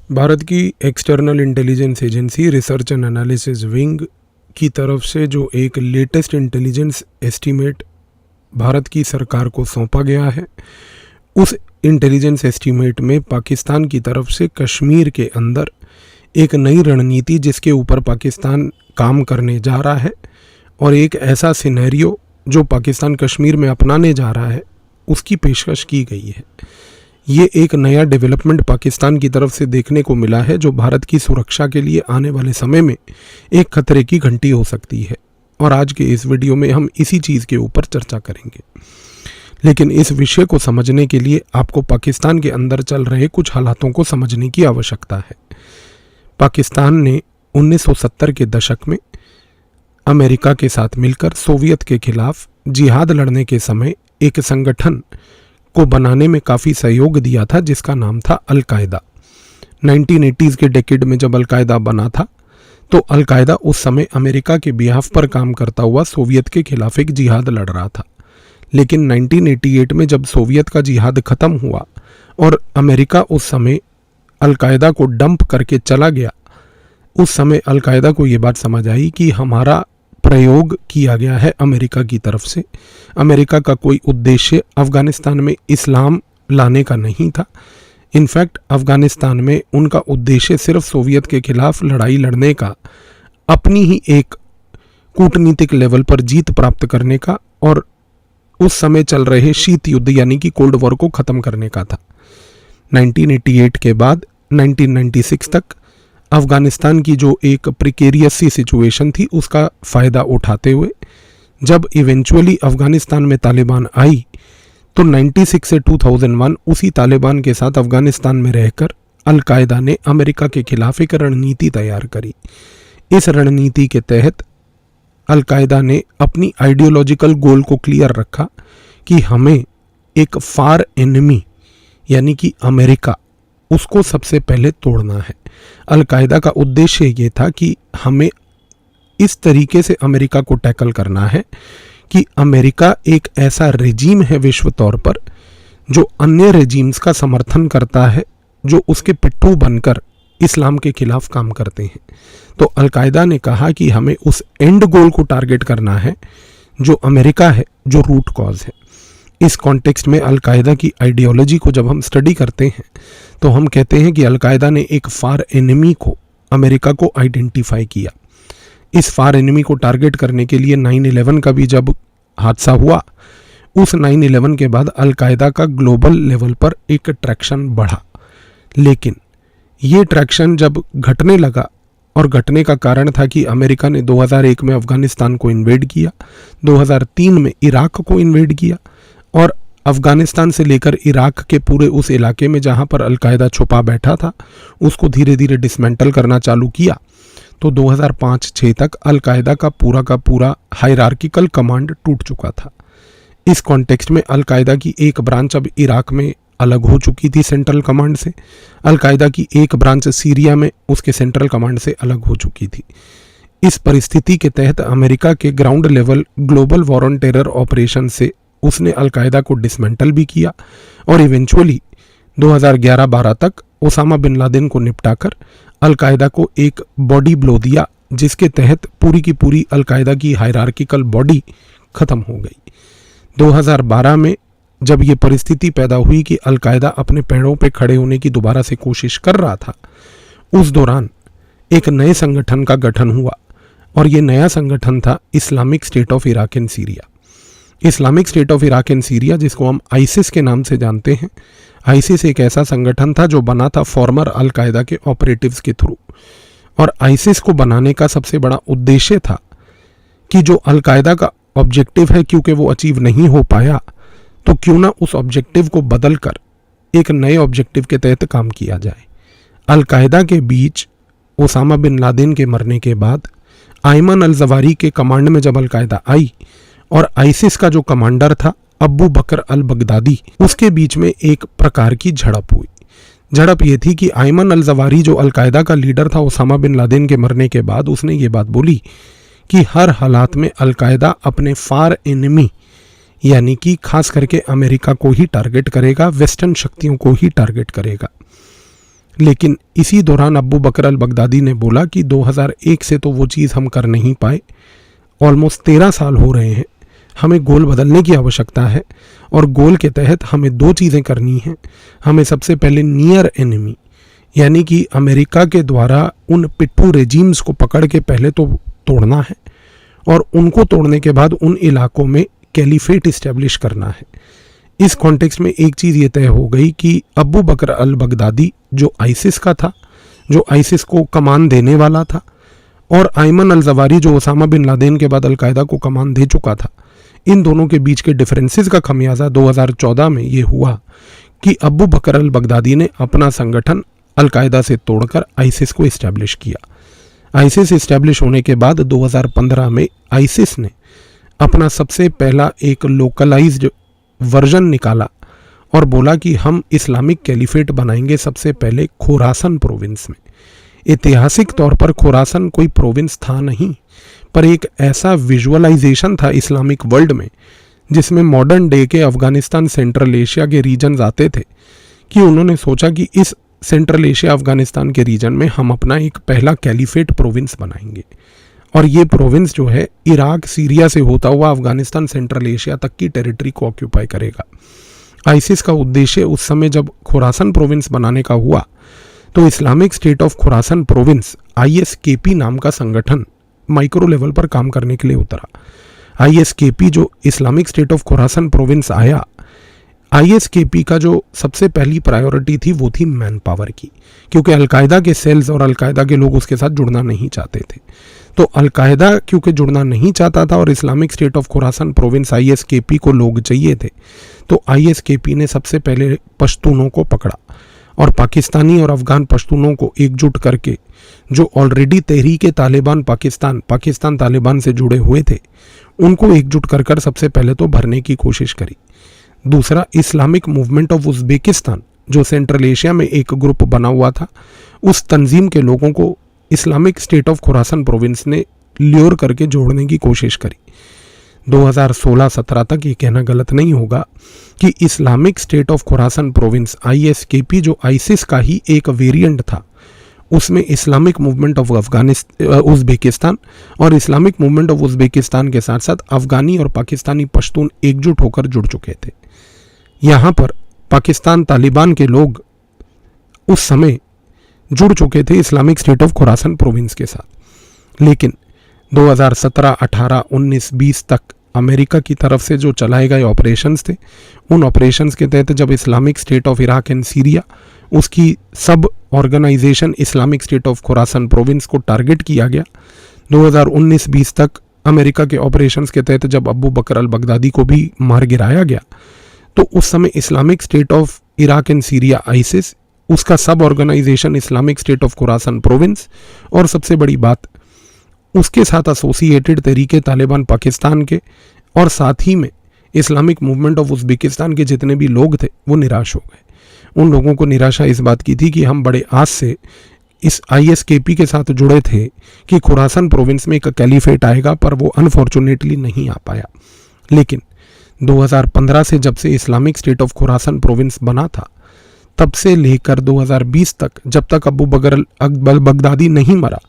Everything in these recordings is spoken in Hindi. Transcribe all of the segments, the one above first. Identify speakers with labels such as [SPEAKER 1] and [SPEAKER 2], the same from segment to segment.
[SPEAKER 1] भारत की external intelligence agency research and analysis wing की तरफ से जो एक लेटेस्ट इंटेलिजेंस एस्टीमेट भारत की सरकार को सौंपा गया है, उस इंटेलिजेंस एस्टीमेट में पाकिस्तान की तरफ से कश्मीर के अंदर एक नई रणनीति जिसके ऊपर पाकिस्तान काम करने जा रहा है और एक ऐसा सिनेरियो जो पाकिस्तान कश्मीर में अपनाने जा रहा है, उसकी पेशकश की गई है। ये एक नया डेवलपमेंट पाकिस्तान की तरफ से देखने को मिला है जो भारत की सुरक्षा के लिए आने वाले समय में एक खतरे की घंटी हो सकती है, और आज के इस वीडियो में हम इसी चीज़ के ऊपर चर्चा करेंगे। लेकिन इस विषय को समझने के लिए आपको पाकिस्तान के अंदर चल रहे कुछ हालातों को समझने की आवश्यकता है। पाकिस्तान ने 1970 के दशक में अमेरिका के साथ मिलकर सोवियत के खिलाफ जिहाद लड़ने के समय एक संगठन को बनाने में काफ़ी सहयोग दिया था जिसका नाम था अल-कायदा। 1980s के डेकेड में जब अल-कायदा बना था तो अल-कायदा उस समय अमेरिका के बिहाफ पर काम करता हुआ सोवियत के खिलाफ एक जिहाद लड़ रहा था। लेकिन 1988 में जब सोवियत का जिहाद ख़त्म हुआ और अमेरिका उस समय अल-कायदा को डंप करके चला गया, उस समय अल-कायदा को ये बात समझ आई कि हमारा प्रयोग किया गया है अमेरिका की तरफ से। अमेरिका का कोई उद्देश्य अफ़गानिस्तान में इस्लाम लाने का नहीं था। इनफैक्ट अफ़गानिस्तान में उनका उद्देश्य सिर्फ सोवियत के खिलाफ लड़ाई लड़ने का, अपनी ही एक कूटनीतिक लेवल पर जीत प्राप्त करने का और उस समय चल रहे शीत युद्ध यानी कि कोल्ड वॉर को ख़त्म करने का था। 1988 के बाद 1996 तक अफ़गानिस्तान की जो एक प्रिकेरियस सी सिचुएशन थी उसका फ़ायदा उठाते हुए जब इवेंचुअली अफ़गानिस्तान में तालिबान आई तो 96 से 2001 उसी तालिबान के साथ अफ़गानिस्तान में रहकर अल-कायदा ने अमेरिका के खिलाफ एक रणनीति तैयार करी। इस रणनीति के तहत अल-कायदा ने अपनी आइडियोलॉजिकल गोल को क्लियर रखा कि हमें एक फार एनिमी यानी कि अमेरिका, उसको सबसे पहले तोड़ना है। अल-कायदा का उद्देश्य ये था कि हमें इस तरीके से अमेरिका को टैकल करना है कि अमेरिका एक ऐसा रेजीम है विश्व तौर पर जो अन्य रेजीम्स का समर्थन करता है, जो उसके पिट्ठू बनकर इस्लाम के खिलाफ काम करते हैं। तो अल-कायदा ने कहा कि हमें उस एंड गोल को टारगेट करना है जो अमेरिका है, जो रूट कॉज है। इस कॉन्टेक्स्ट में अल-कायदा की आइडियोलॉजी को जब हम स्टडी करते हैं तो हम कहते हैं कि अल-कायदा ने एक फार एनिमी को, अमेरिका को आइडेंटिफाई किया। इस फार एनिमी को टारगेट करने के लिए 9/11 का भी जब हादसा हुआ, उस 9/11 के बाद अल-कायदा का ग्लोबल लेवल पर एक ट्रैक्शन बढ़ा। लेकिन ये ट्रैक्शन जब घटने लगा, और घटने का कारण था कि अमेरिका ने 2001 में अफ़गानिस्तान को इन्वेड किया, 2003 में इराक को इन्वेड किया और अफ़गानिस्तान से लेकर इराक के पूरे उस इलाके में जहाँ पर अल-कायदा छुपा बैठा था उसको धीरे धीरे डिसमेंटल करना चालू किया। तो 2005-06 तक अल-कायदा का पूरा हायरार्किकल कमांड टूट चुका था। इस कॉन्टेक्स्ट में अल-कायदा की एक ब्रांच अब इराक में अलग हो चुकी थी सेंट्रल कमांड से, अल-कायदा की एक ब्रांच सीरिया में उसके सेंट्रल कमांड से अलग हो चुकी थी। इस परिस्थिति के तहत अमेरिका के ground level global war on terror operation से उसने अल-कायदा को डिसमेंटल भी किया और इवेंचुअली 2011-12 तक ओसामा बिन लादेन को निपटाकर अल-कायदा को एक बॉडी ब्लो दिया, जिसके तहत पूरी की पूरी अल-कायदा की हायरार्किकल बॉडी ख़त्म हो गई। 2012 में जब ये परिस्थिति पैदा हुई कि अल-कायदा अपने पैरों पे खड़े होने की दोबारा से कोशिश कर रहा था, उस दौरान एक नए संगठन का गठन हुआ और ये नया संगठन था Islamic State of Iraq and Syria. Islamic State of Iraq and Syria, जिसको हम आईसिस के नाम से जानते हैं। आईसिस एक ऐसा संगठन था जो बना था फॉर्मर अल-कायदा के ऑपरेटिव्स के थ्रू, और आईसिस को बनाने का सबसे बड़ा उद्देश्य था कि जो अल-कायदा का ऑब्जेक्टिव है, क्योंकि वो अचीव नहीं हो पाया, तो क्यों ना उस ऑब्जेक्टिव को बदल कर एक नए ऑब्जेक्टिव के तहत काम किया जाए। अल-कायदा के बीच ओसामा बिन लादेन के मरने के बाद आयमन अल-जवारी के कमांड में जब अल-कायदा आई और आईसिस का जो कमांडर था अबू बकर अल-बगदादी, उसके बीच में एक प्रकार की झड़प हुई। झड़प ये थी कि आयमन अल-जवारी जो अल-कायदा का लीडर था ओसामा बिन लादेन के मरने के बाद, उसने ये बात बोली कि हर हालात में अल-कायदा अपने फार एनिमी यानी कि खास करके अमेरिका को ही टारगेट करेगा, वेस्टर्न शक्तियों को ही टारगेट करेगा। लेकिन इसी दौरान अबू बकर अल बगदादी ने बोला कि 2001 से तो वो चीज़ हम कर नहीं पाए, ऑलमोस्ट 13 साल हो रहे हैं, हमें गोल बदलने की आवश्यकता है और गोल के तहत हमें 2 चीज़ें करनी हैं। हमें सबसे पहले नियर एनिमी यानी कि अमेरिका के द्वारा उन पिट्ठू रेजिम्स को पकड़ के पहले तो तोड़ना है और उनको तोड़ने के बाद उन इलाकों में कैलिफेट इस्टेब्लिश करना है। इस कॉन्टेक्स्ट में एक चीज़ ये तय हो गई कि अबू बकर अल बगदादी जो आइसिस का था, जो आइसिस को कमान देने वाला था, और आयमन अल जवारी जो ओसामा बिन लादेन के बाद अलकायदा को कमान दे चुका था, इन दोनों के बीच के डिफरेंसेस का खमियाजा 2014 में ये हुआ कि अबू बकर अल बगदादी ने अपना संगठन अलकायदा से तोड़कर आइसिस को इस्टेब्लिश किया। आइसिस इस्टेब्लिश होने के बाद 2015 में आइसिस ने अपना सबसे पहला एक लोकलाइज्ड वर्जन निकाला और बोला कि हम इस्लामिक कैलिफेट बनाएंगे सबसे पहले खोरासन प्रोविंस में। ऐतिहासिक तौर पर खोरासन कोई प्रोविंस था नहीं, पर एक ऐसा विजुअलाइजेशन था इस्लामिक वर्ल्ड में जिसमें मॉडर्न डे के अफ़गानिस्तान सेंट्रल एशिया के रीजन्स आते थे कि उन्होंने सोचा कि इस सेंट्रल एशिया अफ़गानिस्तान के रीजन में हम अपना एक पहला कैलिफेट प्रोविंस बनाएंगे और ये प्रोविंस जो है इराक सीरिया से होता हुआ अफ़गानिस्तान सेंट्रल एशिया तक की टेरिटरी को ऑक्यूपाई करेगा। आइसिस का उद्देश्य उस समय जब खोरासन प्रोविंस बनाने का हुआ तो Islamic State of Khorasan Province ISKP नाम का संगठन माइक्रो लेवल पर काम करने के लिए उतरा। ISKP जो Islamic State of Khorasan province आया, ISKP का जो सबसे पहली प्रायोरिटी थी वो थी मैन पावर की, क्योंकि अलकायदा के सेल्स और अलकायदा के लोग उसके साथ जुड़ना नहीं चाहते थे। तो अलकायदा क्योंकि जुड़ना नहीं चाहता था और Islamic State of Khorasan Province ISKP को लोग चाहिए थे, तो ISKP ने सबसे पहले पश्तूनों को पकड़ा और पाकिस्तानी और अफ़गान पश्तूनों को एकजुट करके जो ऑलरेडी तहरीक तालिबान पाकिस्तान तालिबान से जुड़े हुए थे उनको एकजुट कर सबसे पहले तो भरने की कोशिश करी। दूसरा, इस्लामिक मूवमेंट ऑफ उज़्बेकिस्तान जो सेंट्रल एशिया में एक ग्रुप बना हुआ था, उस तंजीम के लोगों को Islamic State of Khorasan province ने ल्योर करके जोड़ने की कोशिश करी। 2016-17 तक ये कहना गलत नहीं होगा कि Islamic State of Khorasan Province ISKP जो आइसिस का ही एक वेरिएंट था, उसमें इस्लामिक मूवमेंट ऑफ उज़्बेकिस्तान और इस्लामिक मूवमेंट ऑफ उज़्बेकिस्तान के साथ साथ अफ़गानी और पाकिस्तानी पश्तून एकजुट होकर जुड़ चुके थे। यहाँ पर पाकिस्तान तालिबान के लोग उस समय जुड़ चुके थे Islamic State of Khorasan province के साथ, लेकिन 2017, 18, 19, 20 तक अमेरिका की तरफ से जो चलाए गए ऑपरेशंस थे, उन ऑपरेशंस के तहत जब Islamic State of Iraq and Syria उसकी sub organisation Islamic State of Khorasan Province को टारगेट किया गया। 2019-20 तक अमेरिका के ऑपरेशंस के तहत जब अबू बकर अल बगदादी को भी मार गिराया गया, तो उस समय Islamic State of Iraq and Syria ISIS, उसका sub organisation Islamic State of Khorasan Province, और सबसे बड़ी बात उसके साथ एसोसिएटेड तहरीके तालिबान पाकिस्तान के और साथ ही में इस्लामिक मूवमेंट ऑफ उज़्बेकिस्तान के जितने भी लोग थे वो निराश हो गए। उन लोगों को निराशा इस बात की थी कि हम बड़े आस से इस ISKP के साथ जुड़े थे कि खोरासन प्रोविंस में एक कैलिफेट आएगा, पर वो अनफॉर्चुनेटली नहीं आ पाया। लेकिन 2015 से जब से Islamic State of Khorasan province बना था, तब से लेकर 2020 तक, जब तक अबू बकर अल बगदादी नहीं मरा,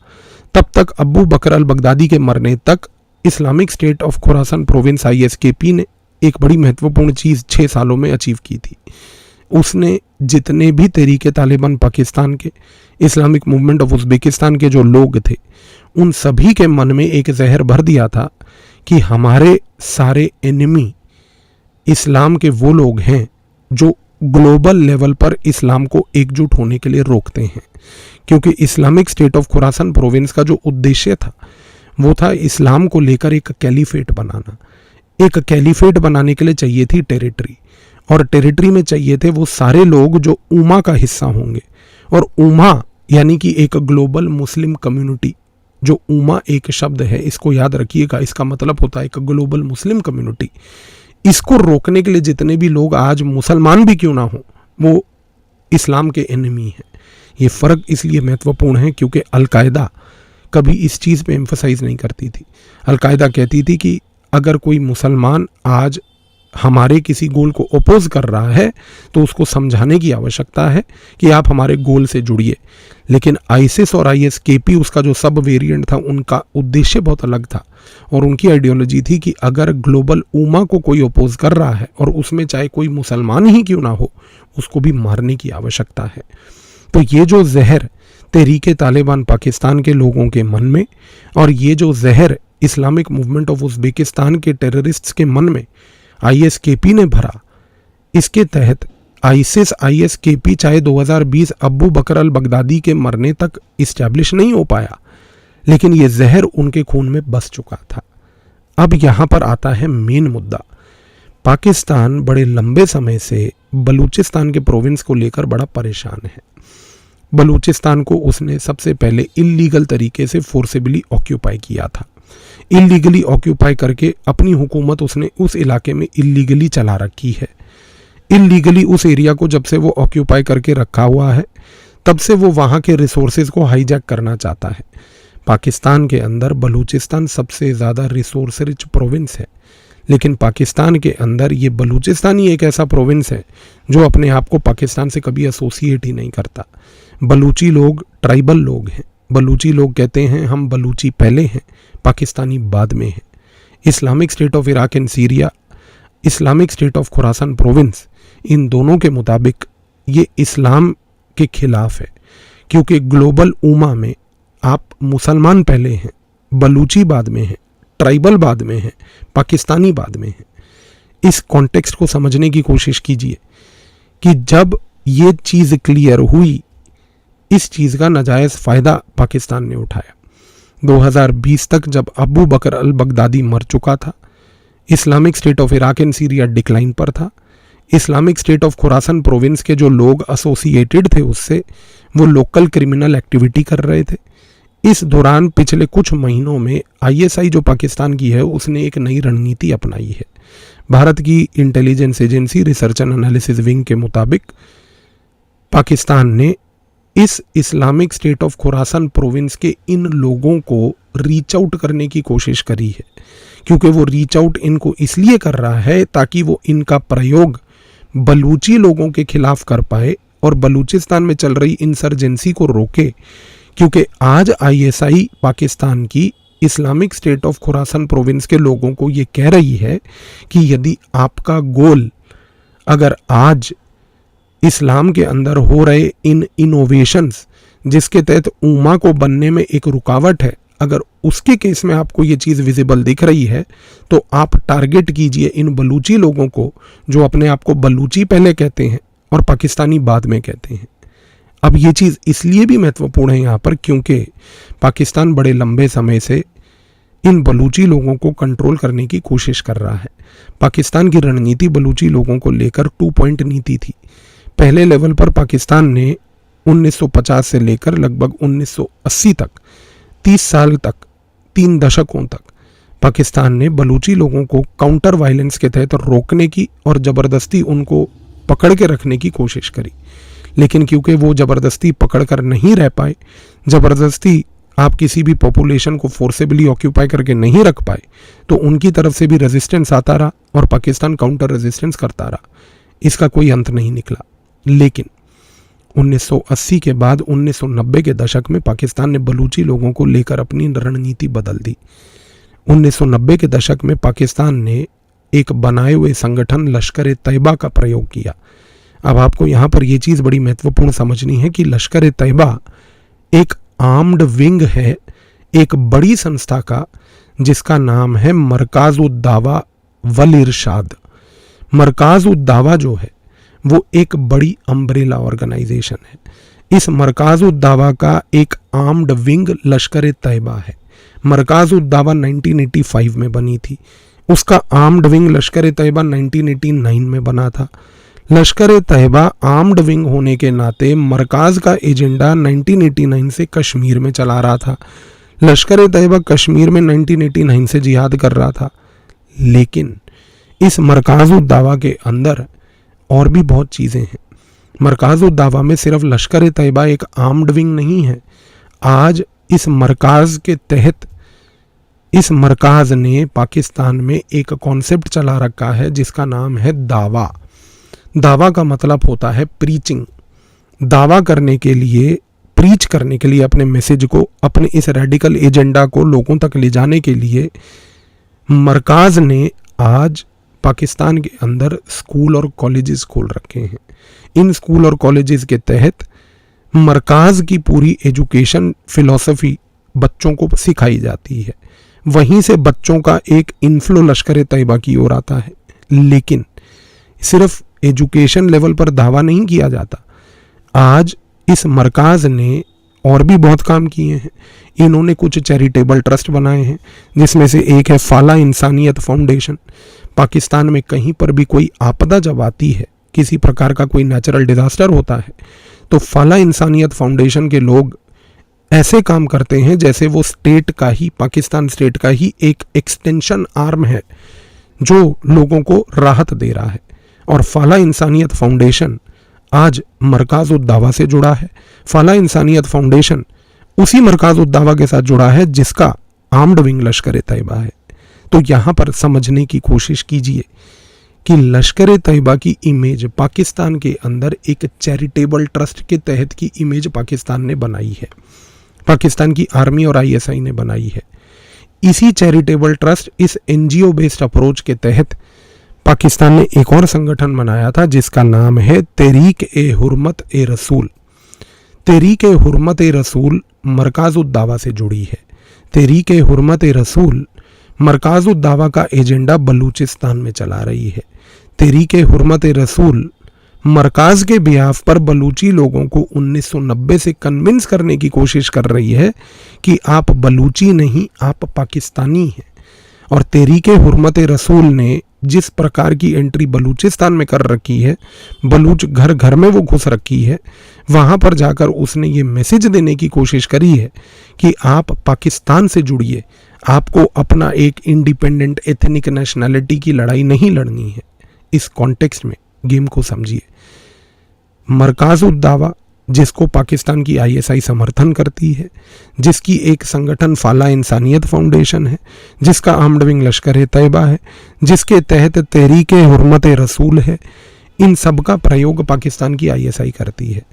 [SPEAKER 1] तब तक अबू बकर अल बगदादी के मरने तक Islamic State of Khorasan Province ISKP ने एक बड़ी महत्वपूर्ण चीज़ 6 सालों में अचीव की थी। उसने जितने भी तहरीके तालिबान पाकिस्तान के, इस्लामिक मूवमेंट ऑफ उज़्बेकिस्तान के जो लोग थे, उन सभी के मन में एक जहर भर दिया था कि हमारे सारे एनिमी इस्लाम के वो लोग हैं जो ग्लोबल लेवल पर इस्लाम को एकजुट होने के लिए रोकते हैं। क्योंकि Islamic State of Khorasan province का जो उद्देश्य था वो था इस्लाम को लेकर एक कैलिफेट बनाना। एक कैलिफेट बनाने के लिए चाहिए थी टेरिटरी, और टेरिटरी में चाहिए थे वो सारे लोग जो उमा का हिस्सा होंगे। और उमा यानी कि एक ग्लोबल मुस्लिम कम्युनिटी, जो उमा एक शब्द है, इसको याद रखिएगा, इसका मतलब होता है एक ग्लोबल मुस्लिम कम्युनिटी। इसको रोकने के लिए जितने भी लोग आज मुसलमान भी क्यों ना हो, वो इस्लाम के एनिमी हैं। ये फ़र्क इसलिए महत्वपूर्ण है क्योंकि अलकायदा कभी इस चीज़ पे एम्फसाइज नहीं करती थी। अलकायदा कहती थी कि अगर कोई मुसलमान आज हमारे किसी गोल को अपोज कर रहा है तो उसको समझाने की आवश्यकता है कि आप हमारे गोल से जुड़िए। लेकिन आईसिस और आईएसकेपी उसका जो सब वेरिएंट था, उनका उद्देश्य बहुत अलग था और उनकी आइडियोलॉजी थी कि अगर ग्लोबल उमा को कोई अपोज कर रहा है और उसमें चाहे कोई मुसलमान ही क्यों ना हो, उसको भी मारने की आवश्यकता है। तो ये जो जहर तहरीक तालिबान पाकिस्तान के लोगों के मन में और ये जो जहर इस्लामिक मूवमेंट ऑफ उज़्बेकिस्तान के टेररिस्ट्स के मन में आईएसकेपी ने भरा, इसके तहत आईसिस आईएसकेपी चाहे 2020 अबू बकर अल बगदादी के मरने तक इस्टेब्लिश नहीं हो पाया, लेकिन ये जहर उनके खून में बस चुका था। अब यहाँ पर आता है मेन मुद्दा। पाकिस्तान बड़े लंबे समय से बलूचिस्तान के प्रोविंस को लेकर बड़ा परेशान है। बलूचिस्तान को उसने सबसे पहले इल्लीगल तरीके से फोर्सेबली ऑक्यूपाई किया था। इल्लीगली ऑक्यूपाई करके अपनी हुकूमत उसने उस इलाके में इल्लीगली चला रखी है। इल्लीगली उस एरिया को जब से वो ऑक्यूपाई करके रखा हुआ है, तब से वो वहाँ के रिसोर्सेज को हाईजैक करना चाहता है। पाकिस्तान के अंदर बलूचिस्तान सबसे ज़्यादा रिसोर्स रिच प्रोविंस है, लेकिन पाकिस्तान के अंदर ये बलूचिस्तान ही एक ऐसा प्रोविंस है जो अपने आप को पाकिस्तान से कभी एसोसिएट ही नहीं करता। बलूची लोग ट्राइबल लोग हैं। बलूची लोग कहते हैं हम बलूची पहले हैं, पाकिस्तानी बाद में हैं। Islamic State of Iraq and Syria, Islamic State of Khorasan province, इन दोनों के मुताबिक ये इस्लाम के खिलाफ है, क्योंकि ग्लोबल उमा में आप मुसलमान पहले हैं, बलूची बाद में हैं, ट्राइबल बाद में हैं, पाकिस्तानी बाद में हैं। इस कॉन्टेक्स्ट को समझने की कोशिश कीजिए कि जब ये चीज़ क्लियर हुई, इस चीज़ का नाजायज़ फ़ायदा पाकिस्तान ने उठाया। 2020 तक जब अबू बकर अल बगदादी मर चुका था, Islamic State of Iraq and Syria decline पर था, Islamic State of Khorasan province के जो लोग एसोसिएटेड थे उससे, वो लोकल क्रिमिनल एक्टिविटी कर रहे थे। इस दौरान पिछले कुछ महीनों में आईएसआई जो पाकिस्तान की है, उसने एक नई रणनीति अपनाई है। भारत की intelligence agency research and analysis wing के मुताबिक पाकिस्तान ने इस Islamic State of Khorasan province के इन लोगों को रीच आउट करने की कोशिश करी है, क्योंकि वो रीच आउट इनको इसलिए कर रहा है ताकि वो इनका प्रयोग बलूची लोगों के खिलाफ कर पाए और बलूचिस्तान में चल रही इंसर्जेंसी को रोके। क्योंकि आज आईएसआई पाकिस्तान की Islamic State of Khorasan province के लोगों को ये कह रही है कि यदि आपका गोल अगर आज इस्लाम के अंदर हो रहे इन इनोवेशंस जिसके तहत उम्मा को बनने में एक रुकावट है, अगर उसके केस में आपको ये चीज़ विजिबल दिख रही है, तो आप टारगेट कीजिए इन बलूची लोगों को जो अपने आप को बलूची पहले कहते हैं और पाकिस्तानी बाद में कहते हैं। अब ये चीज़ इसलिए भी महत्वपूर्ण है यहाँ पर क्योंकि पाकिस्तान बड़े लंबे समय से इन बलूची लोगों को कंट्रोल करने की कोशिश कर रहा है। पाकिस्तान की रणनीति बलूची लोगों को लेकर 2 पॉइंट नीति थी। पहले लेवल पर पाकिस्तान ने 1950 से लेकर लगभग 1980 तक 30 साल तक 3 दशकों तक पाकिस्तान ने बलूची लोगों को काउंटर वायलेंस के तहत रोकने की और ज़बरदस्ती उनको पकड़ के रखने की कोशिश करी। लेकिन क्योंकि वो ज़बरदस्ती पकड़ कर नहीं रह पाए, ज़बरदस्ती आप किसी भी पॉपुलेशन को फोर्सेबली ऑक्यूपाई करके नहीं रख पाए, तो उनकी तरफ से भी रेजिस्टेंस आता रहा और पाकिस्तान काउंटर रेजिस्टेंस करता रहा। इसका कोई अंत नहीं निकला। लेकिन 1980 के बाद 1990 के दशक में पाकिस्तान ने बलूची लोगों को लेकर अपनी रणनीति बदल दी। 1990 के दशक में पाकिस्तान ने एक बनाए हुए संगठन लश्कर तैयबा का प्रयोग किया। अब आपको यहाँ पर यह चीज़ बड़ी महत्वपूर्ण समझनी है कि लश्कर तैयबा एक आर्म्ड विंग है एक बड़ी संस्था का, जिसका नाम है मरकाज़-उद-दावा वल इरशाद। मरकाज़-उद-दावा जो है वो एक बड़ी अम्ब्रेला ऑर्गेनाइजेशन है। इस मरकाज़-उद-दावा का एक आर्म्ड विंग लश्कर तैयबा है। मरकाज़-उद-दावा 1985 में बनी थी, उसका आर्म्ड विंग लश्कर तैयबा 1989 में बना था। लश्कर तैयबा आर्म्ड विंग होने के नाते मरकाज़ का एजेंडा 1989 से कश्मीर में चला रहा था। लश्कर तैयबा कश्मीर में 1989 से जिहाद कर रहा था। लेकिन इस मरकाज़-उद-दावा के अंदर और भी बहुत चीज़ें हैं। मरकाज़-उद-दावा में सिर्फ लश्कर तैयबा एक आर्म्ड विंग नहीं है। आज इस मरकाज़ के तहत इस मरकाज़ ने पाकिस्तान में एक कॉन्सेप्ट चला रखा है जिसका नाम है दावा। दावा का मतलब होता है प्रीचिंग। दावा करने के लिए, प्रीच करने के लिए, अपने मैसेज को, अपने इस रेडिकल एजेंडा को लोगों तक ले जाने के लिए मरकाज़ ने आज पाकिस्तान के अंदर स्कूल और कॉलेजेस खोल रखे हैं। इन स्कूल और कॉलेजेस के तहत मरकाज़ की पूरी एजुकेशन फिलॉसफी बच्चों को सिखाई जाती है। वहीं से बच्चों का एक इन्फ्लो लश्कर तैयबा की ओर आता है। लेकिन सिर्फ एजुकेशन लेवल पर दावा नहीं किया जाता। आज इस मरकाज़ ने और भी बहुत काम किए हैं। इन्होंने कुछ चैरिटेबल ट्रस्ट बनाए हैं, जिसमें से एक है फाला इंसानियत फाउंडेशन। पाकिस्तान में कहीं पर भी कोई आपदा जब आती है, किसी प्रकार का कोई नेचुरल डिजास्टर होता है, तो फाला इंसानियत फाउंडेशन के लोग ऐसे काम करते हैं जैसे वो स्टेट का ही, पाकिस्तान स्टेट का ही एक एक्सटेंशन आर्म है जो लोगों को राहत दे रहा है। और फाला इंसानियत फाउंडेशन आज मरकाज़ उद दावा से जुड़ा है। फाला इंसानियत फाउंडेशन उसी मरकाज़ उद दावा के साथ जुड़ा है जिसका आर्म्ड विंग लश्कर तैयबा है। तो यहाँ पर समझने की कोशिश कीजिए कि लश्कर तैयबा की इमेज पाकिस्तान के अंदर एक चैरिटेबल ट्रस्ट के तहत की इमेज पाकिस्तान ने बनाई है, पाकिस्तान की आर्मी और ISI ने बनाई है। इसी चैरिटेबल ट्रस्ट, इस NGO बेस्ड अप्रोच के तहत पाकिस्तान ने एक और संगठन बनाया था जिसका नाम है तहरीक-ए-हुर्मत-ए-रसूल। तहरीक-ए-हुर्मत-ए-रसूल मरकाज़ उद दावा से जुड़ी है। तहरीक-ए-हुर्मत-ए-रसूल मरकाज़ उद दावा का एजेंडा बलूचिस्तान में चला रही है। तहरीक-ए-हुर्मत-ए-रसूल मरकाज़ के बिहाफ पर बलूची लोगों को 1990 से कन्विंस करने की कोशिश कर रही है कि आप बलूची नहीं, आप पाकिस्तानी हैं। और तहरीक-ए-हुर्मत-ए-रसूल ने जिस प्रकार की एंट्री बलूचिस्तान में कर रखी है, बलूच घर घर में वो घुस रखी है, वहाँ पर जाकर उसने ये मैसेज देने की कोशिश करी है कि आप पाकिस्तान से जुड़िए, आपको अपना एक इंडिपेंडेंट एथनिक नेशनैलिटी की लड़ाई नहीं लड़नी है। इस कॉन्टेक्स्ट में गेम को समझिए। मरकाज़ उद दावा, जिसको पाकिस्तान की ISI समर्थन करती है, जिसकी एक संगठन फाला इंसानियत फाउंडेशन है, जिसका आर्म्ड विंग लश्कर तैयबा है, जिसके तहत तहरीक-ए-हुर्मत-ए-रसूल है, इन सब का प्रयोग पाकिस्तान की ISI करती है।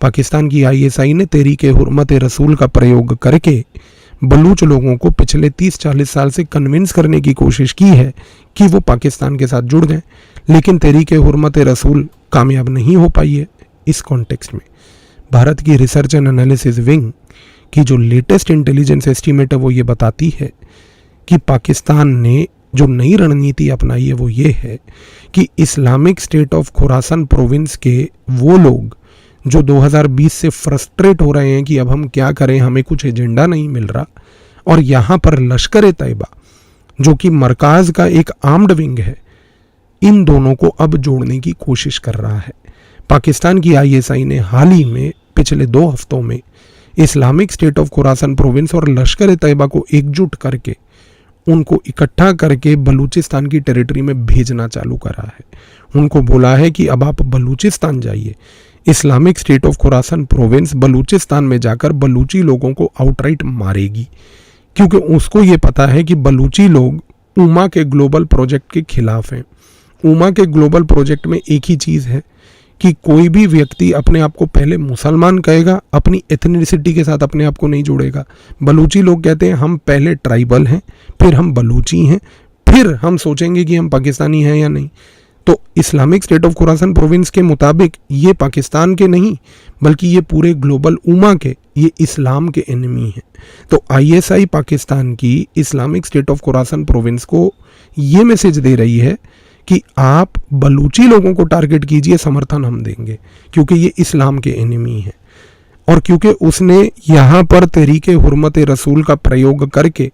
[SPEAKER 1] पाकिस्तान की ISI ने तहरीक-ए-हुर्मत-ए-रसूल का प्रयोग करके बलूच लोगों को पिछले 30-40 साल से कन्विंस करने की कोशिश की है कि वो पाकिस्तान के साथ जुड़ जाएं, लेकिन तहरीक-ए-हुर्मत-ए-रसूल कामयाब नहीं हो पाई है। इस कॉन्टेक्स्ट में भारत की रिसर्च एंड एनालिसिस विंग की जो लेटेस्ट इंटेलिजेंस एस्टीमेट है वो ये बताती है कि पाकिस्तान ने जो नई रणनीति अपनाई है वो ये है कि Islamic State of Khorasan province के वो लोग जो 2020 से फ्रस्ट्रेट हो रहे हैं कि अब हम क्या करें, हमें कुछ एजेंडा नहीं मिल रहा, और यहाँ पर लश्कर तैयबा जो कि मरकाज़ का एक आर्म्ड विंग है, इन दोनों को अब जोड़ने की कोशिश कर रहा है। पाकिस्तान की ISI ने हाल ही में पिछले 2 हफ्तों में Islamic State of Khorasan province और लश्कर तैयबा को एकजुट करके, उनको इकट्ठा करके बलूचिस्तान की टेरिटरी में भेजना चालू करा है। उनको बोला है कि अब आप बलूचिस्तान जाइए। Islamic State of Khorasan province Balochistan में जाकर बलूची लोगों को आउटराइट मारेगी, क्योंकि उसको ये पता है कि बलूची लोग उमा के ग्लोबल प्रोजेक्ट के खिलाफ हैं। उमा के ग्लोबल प्रोजेक्ट में एक ही चीज़ है कि कोई भी व्यक्ति अपने आप को पहले मुसलमान कहेगा, अपनी एथनिसिटी के साथ अपने आप को नहीं जोड़ेगा। बलूची लोग कहते हैं हम पहले ट्राइबल हैं, फिर हम बलूची हैं, फिर हम सोचेंगे कि हम पाकिस्तानी हैं या नहीं। तो Islamic State of Khorasan province के मुताबिक ये पाकिस्तान के नहीं, बल्कि ये पूरे ग्लोबल उमा के, ये इस्लाम के एनिमी हैं। तो ISI पाकिस्तान की Islamic State of Khorasan province को ये मैसेज दे रही है कि आप बलूची लोगों को टारगेट कीजिए, समर्थन हम देंगे, क्योंकि ये इस्लाम के एनिमी हैं। और क्योंकि उसने यहाँ पर तहरीक-ए-हुर्मत-ए-रसूल का प्रयोग करके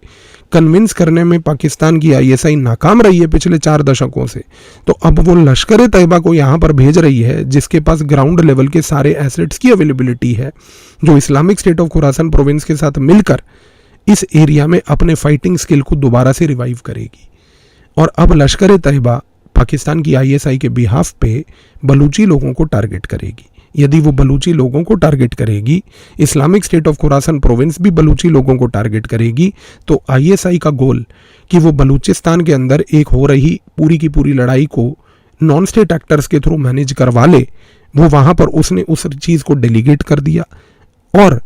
[SPEAKER 1] कन्विंस करने में पाकिस्तान की ISI नाकाम रही है पिछले 4 दशकों से, तो अब वो लश्कर तैयबा को यहाँ पर भेज रही है, जिसके पास ग्राउंड लेवल के सारे एसेट्स की अवेलेबिलिटी है, जो Islamic State of Khorasan province के साथ मिलकर इस एरिया में अपने फाइटिंग स्किल को दोबारा से रिवाइव करेगी। और अब लश्कर तैयबा पाकिस्तान की ISI के बिहाफ पे बलूची लोगों को टारगेट करेगी। यदि वो बलूची लोगों को टारगेट करेगी, Islamic State of Khorasan province भी बलूची लोगों को टारगेट करेगी, तो आईएसआई का गोल कि वो बलूचिस्तान के अंदर एक हो रही पूरी की पूरी लड़ाई को नॉन स्टेट एक्टर्स के थ्रू मैनेज करवा ले, वो वहाँ पर उसने उस चीज़ को डेलीगेट कर दिया। और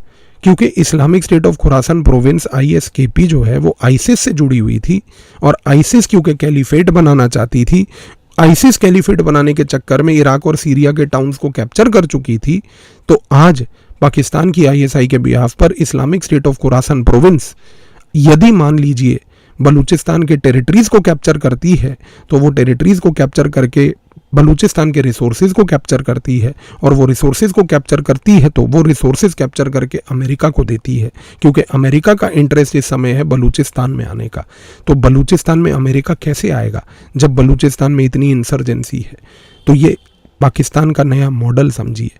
[SPEAKER 1] क्योंकि Islamic State of Khorasan province ISKP जो है वो आइसिस से जुड़ी हुई थी, और आइसिस क्योंकि कैलिफेट बनाना चाहती थी, आइसिस कैलिफेट बनाने के चक्कर में इराक और सीरिया के टाउन्स को कैप्चर कर चुकी थी, तो आज पाकिस्तान की ISI के बिहाफ पर Islamic State of Khorasan province यदि मान लीजिए बलूचिस्तान के टेरिटरीज को कैप्चर करती है, तो वो टेरिटरीज को कैप्चर करके बलूचिस्तान के रिसोर्सेज को कैप्चर करती है, और वो रिसोर्सेज को कैप्चर करती है तो वो रिसोर्सेज कैप्चर करके अमेरिका को देती है, क्योंकि अमेरिका का इंटरेस्ट इस समय है बलूचिस्तान में आने का। तो बलूचिस्तान में अमेरिका कैसे आएगा जब बलूचिस्तान में इतनी इंसर्जेंसी है? तो ये पाकिस्तान का नया मॉडल समझिए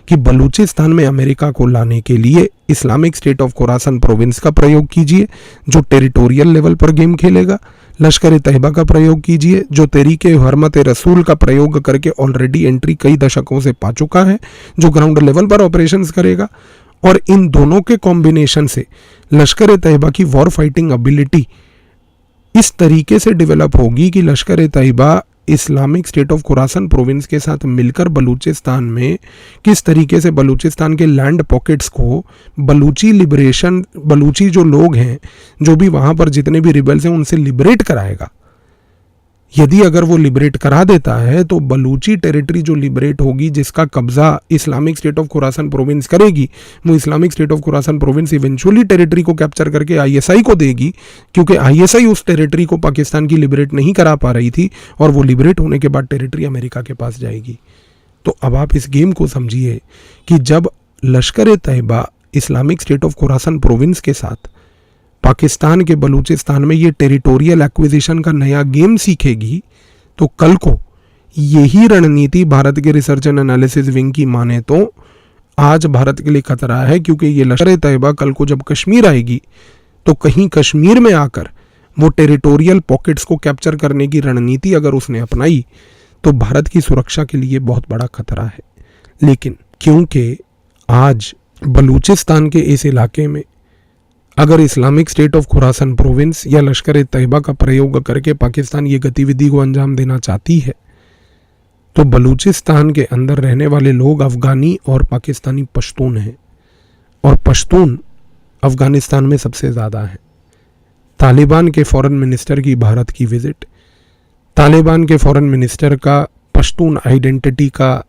[SPEAKER 1] कि बलूचिस्तान में अमेरिका को लाने के लिए Islamic State of Khorasan province का प्रयोग कीजिए जो टेरिटोरियल लेवल पर गेम खेलेगा, लश्कर तैयबा का प्रयोग कीजिए जो तहरीके हरमत रसूल का प्रयोग करके ऑलरेडी एंट्री कई दशकों से पा चुका है, जो ग्राउंड लेवल पर ऑपरेशंस करेगा, और इन दोनों के कॉम्बिनेशन से लश्कर तैयबा की वॉर फाइटिंग एबिलिटी इस तरीके से डेवलप होगी कि Lashkar Taiba Islamic State of Khorasan province के साथ मिलकर बलूचिस्तान में किस तरीके से बलूचिस्तान के लैंड पॉकेट्स को बलूची लिबरेशन, बलूची जो लोग हैं, जो भी वहाँ पर जितने भी रिबल्स हैं, उनसे लिबरेट कराएगा। यदि अगर वो लिबरेट करा देता है तो बलूची टेरिटरी जो लिबरेट होगी, जिसका कब्जा Islamic State of Khorasan province करेगी, वो Islamic State of Khorasan province eventually territory को कैप्चर करके ISI को देगी, क्योंकि ISI उस टेरिटरी को पाकिस्तान की लिबरेट नहीं करा पा रही थी, और वो लिबरेट होने के बाद टेरिटरी अमेरिका के पास जाएगी। तो अब आप इस गेम को समझिए कि जब Lashkar Taiba Islamic State of Khorasan province के साथ पाकिस्तान के बलूचिस्तान में ये टेरिटोरियल एक्विजिशन का नया गेम सीखेगी, तो कल को यही रणनीति भारत के रिसर्च एंड एनालिसिस विंग की माने तो आज भारत के लिए खतरा है, क्योंकि ये लश्कर तैयबा कल को जब कश्मीर आएगी तो कहीं कश्मीर में आकर वो टेरिटोरियल पॉकेट्स को कैप्चर करने की रणनीति अगर उसने अपनाई तो भारत की सुरक्षा के लिए बहुत बड़ा खतरा है। लेकिन क्योंकि आज बलूचिस्तान के इस इलाके में अगर Islamic State of Khorasan province या लश्कर तैयबा का प्रयोग करके पाकिस्तान ये गतिविधि को अंजाम देना चाहती है, तो बलूचिस्तान के अंदर रहने वाले लोग अफगानी और पाकिस्तानी पश्तून हैं, और पश्तून अफगानिस्तान में सबसे ज़्यादा हैं। तालिबान के फॉरेन मिनिस्टर की भारत की विजिट, तालिबान के फॉरेन मिनिस्टर का पश्तून आइडेंटिटी का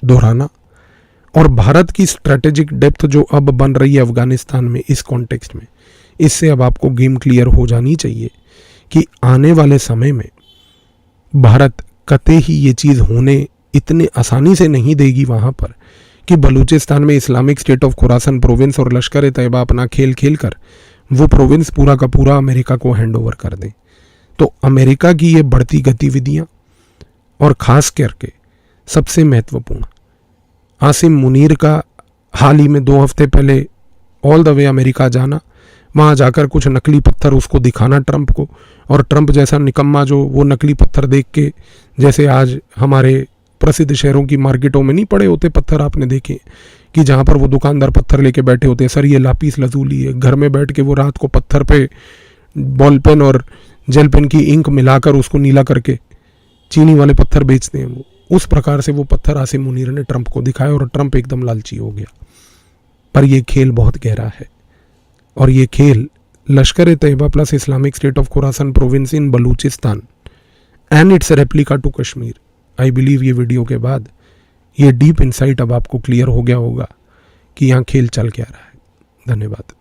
[SPEAKER 1] दोहराना, और भारत की स्ट्रेटेजिक डेप्थ जो अब बन रही है अफगानिस्तान में इस कॉन्टेक्स्ट में, इससे अब आपको गेम क्लियर हो जानी चाहिए कि आने वाले समय में भारत कतई ही ये चीज़ होने इतने आसानी से नहीं देगी वहाँ पर कि बलूचिस्तान में Islamic State of Khorasan province और लश्कर तैयबा अपना खेल खेल कर वो प्रोविंस पूरा का पूरा अमेरिका को हैंड ओवर कर दें। तो अमेरिका की ये बढ़ती गतिविधियाँ, और ख़ास करके सबसे महत्वपूर्ण आसिम मुनीर का हाल ही में 2 हफ्ते पहले ऑल द वे अमेरिका जाना, वहाँ जाकर कुछ नकली पत्थर उसको दिखाना ट्रंप को, और ट्रंप जैसा निकम्मा जो वो नकली पत्थर देख के, जैसे आज हमारे प्रसिद्ध शहरों की मार्केटों में नहीं पड़े होते पत्थर, आपने देखे कि जहाँ पर वो दुकानदार पत्थर लेके बैठे होते हैं, सर ये लापीस लजूली है, घर में बैठ के वो रात को पत्थर पे बॉल पेन और जेल पेन की इंक मिलाकर उसको नीला करके चीनी वाले पत्थर बेचते हैं। वो उस प्रकार से वो पत्थर आसिम मुनीर ने ट्रंप को दिखाया, और ट्रंप एकदम लालची हो गया। पर ये खेल बहुत गहरा है, और ये खेल Lashkar Taiba plus Islamic State of Khorasan province in Balochistan and its replica to Kashmir, I believe ये वीडियो के बाद ये डीप इंसाइट अब आपको क्लियर हो गया होगा कि यहाँ खेल चल क्या रहा है। धन्यवाद।